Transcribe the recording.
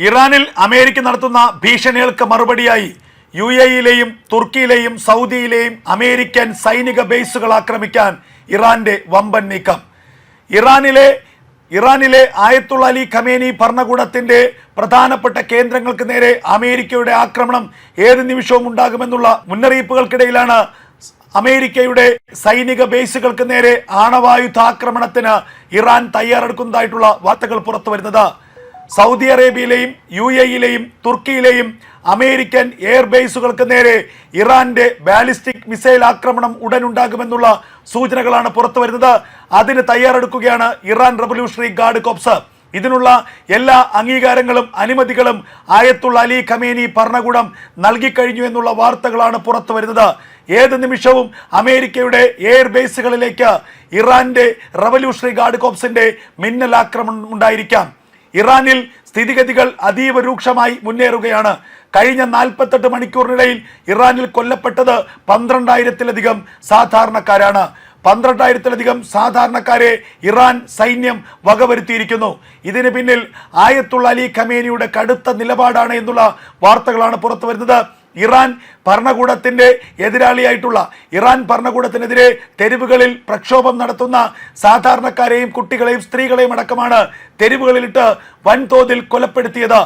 ഇറാനിൽ അമേരിക്ക നടത്തുന്ന ഭീഷണികൾക്ക് മറുപടിയായി യുഎഇയിലെയും തുർക്കിയിലെയും സൗദിയിലെയും അമേരിക്കൻ സൈനിക ബേസുകൾ ആക്രമിക്കാൻ ഇറാന്റെ വമ്പൻ നീക്കം. ഇറാനിലെ ആയത്തുള്ള അലി ഖമേനി ഭരണകൂടത്തിന്റെ പ്രധാനപ്പെട്ട കേന്ദ്രങ്ങൾക്ക് നേരെ അമേരിക്കയുടെ ആക്രമണം ഏത് നിമിഷവും ഉണ്ടാകുമെന്നുള്ള മുന്നറിയിപ്പുകൾക്കിടയിലാണ് അമേരിക്കയുടെ സൈനിക ബേസുകൾക്ക് നേരെ ആണവായുധാക്രമണത്തിന് ഇറാൻ തയ്യാറെടുക്കുന്നതായിട്ടുള്ള വാർത്തകൾ പുറത്തു വരുന്നത്. സൗദി അറേബ്യയിലെയും യുഎഇയിലെയും തുർക്കിയിലെയും അമേരിക്കൻ എയർബേസുകൾക്ക് നേരെ ഇറാന്റെ ബാലിസ്റ്റിക് മിസൈൽ ആക്രമണം ഉടനുണ്ടാകുമെന്നുള്ള സൂചനകളാണ് പുറത്തു വരുന്നത്. അതിന് തയ്യാറെടുക്കുകയാണ് ഇറാൻ റവല്യൂഷണറി ഗാർഡ് കോർപ്സ്. ഇതിനുള്ള എല്ലാ അംഗീകാരങ്ങളും അനുമതികളും ആയത്തുള്ള അലി ഖമേനി ഭരണകൂടം നൽകിക്കഴിഞ്ഞു എന്നുള്ള വാർത്തകളാണ് പുറത്തു വരുന്നത്. ഏത് നിമിഷവും അമേരിക്കയുടെ എയർബേസുകളിലേക്ക് ഇറാന്റെ റവല്യൂഷണറി ഗാർഡ് കോർപ്സിന്റെ മിന്നൽ ആക്രമണം ഉണ്ടായിരിക്കാം. ഇറാനിൽ സ്ഥിതിഗതികൾ അതീവ രൂക്ഷമായി മുന്നേറുകയാണ്. കഴിഞ്ഞ 48 മണിക്കൂറിനിടയിൽ ഇറാനിൽ കൊല്ലപ്പെട്ടത് 12,000-ലധികം സാധാരണക്കാരാണ്. 12,000-ലധികം സാധാരണക്കാരെ ഇറാൻ സൈന്യം വകവരുത്തിയിരിക്കുന്നു. ഇതിന് പിന്നിൽ ആയത്തുള്ള അലി ഖമേനിയുടെ കടുത്ത നിലപാടാണ് എന്നുള്ള വാർത്തകളാണ് പുറത്തു വരുന്നത്. ഇറാൻ ഭരണകൂടത്തിന്റെ എതിരാളിയായിട്ടുള്ള ഇറാൻ ഭരണകൂടത്തിനെതിരെ തെരുവുകളിൽ പ്രക്ഷോഭം നടത്തുന്ന സാധാരണക്കാരെയും കുട്ടികളെയും സ്ത്രീകളെയും അടക്കമാണ് തെരുവുകളിലിട്ട് വൻതോതിൽ കൊലപ്പെടുത്തിയത്.